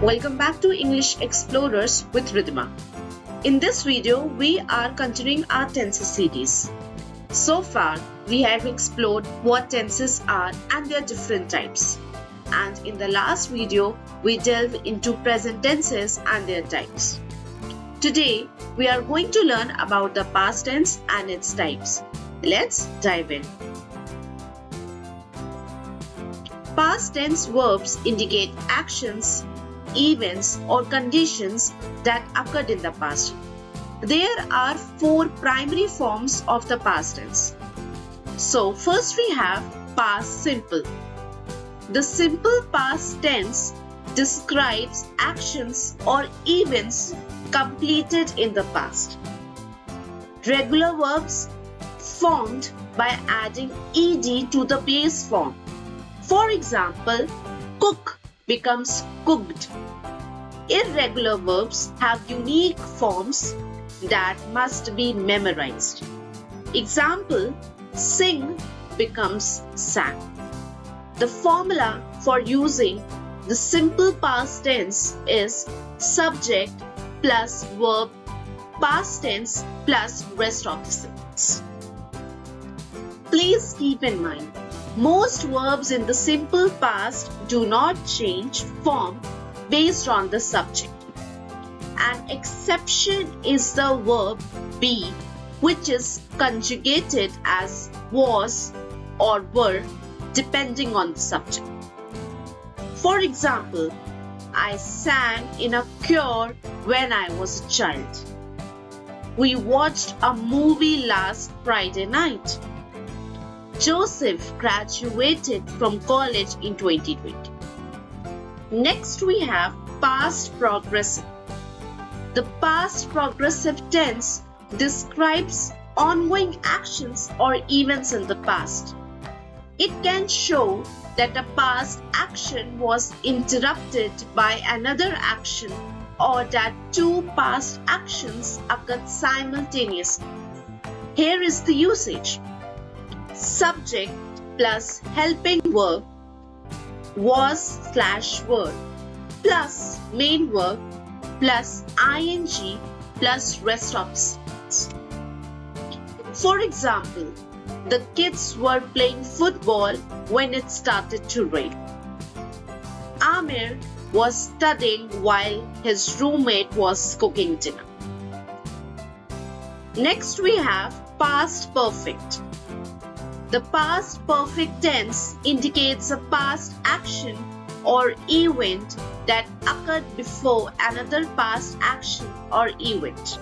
Welcome back to English Explorers with Ridhima. In this video, we are continuing our tenses series. So far, we have explored what tenses are and their different types. And in the last video, we delved into present tenses and their types. Today, we are going to learn about the past tense and its types. Let's dive in. Past tense verbs indicate actions, events, or conditions that occurred in the past. There are four primary forms of the past tense. So, first we have past simple. The simple past tense describes actions or events completed in the past. Regular verbs formed by adding ed to the base form. For example, cook becomes cooked. Irregular verbs have unique forms that must be memorized. Example, sing becomes sang. The formula for using the simple past tense is subject plus verb past tense plus rest of the sentence. Please keep in mind, most verbs in the simple past do not change form based on the subject. An exception is the verb be, which is conjugated as was or were depending on the subject. For example, I sang in a choir when I was a child. We watched a movie last Friday night. Joseph graduated from college in 2020. Next we have past progressive. The past progressive tense describes ongoing actions or events in the past. It can show that a past action was interrupted by another action or that two past actions occurred simultaneously. Here is the usage. Subject plus helping verb was/were plus main verb plus ing plus rest of the sentence. For example, the kids were playing football when it started to rain. Amir was studying while his roommate was cooking dinner. Next we have past perfect. The past perfect tense indicates a past action or event that occurred before another past action or event.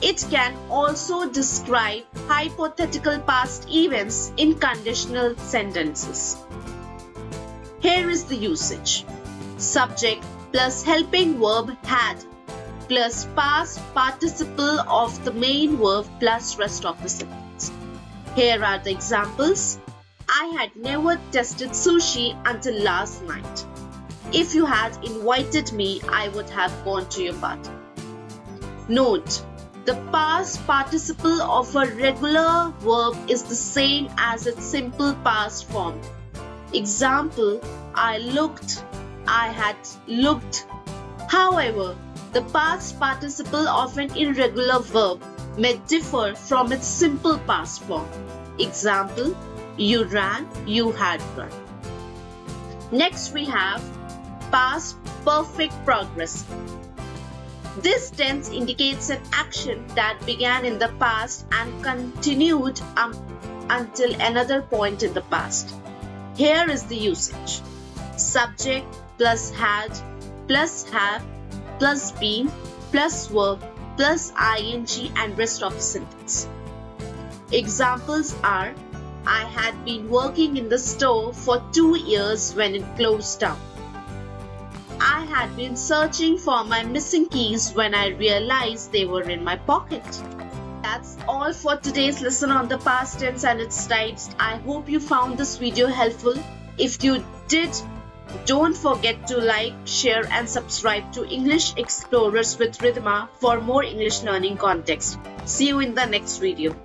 It can also describe hypothetical past events in conditional sentences. Here is the usage. Subject plus helping verb had plus past participle of the main verb plus rest of the sentence. Here are the examples. I had never tasted sushi until last night. If you had invited me, I would have gone to your party. Note, the past participle of a regular verb is the same as its simple past form. Example, I looked, I had looked. However, the past participle of an irregular verb may differ from its simple past form. Example, you ran, you had run. Next we have past perfect progressive. This tense indicates an action that began in the past and continued until another point in the past. Here is the usage. Subject plus had plus have plus been plus verb plus ing and rest of the sentence. Examples are, I had been working in the store for 2 years when it closed down. I had been searching for my missing keys when I realized they were in my pocket. That's all for today's lesson on the past tense and its types. I hope you found this video helpful. If you did, don't forget to like, share and subscribe to English Explorers with Ridhima for more English learning context. See you in the next video.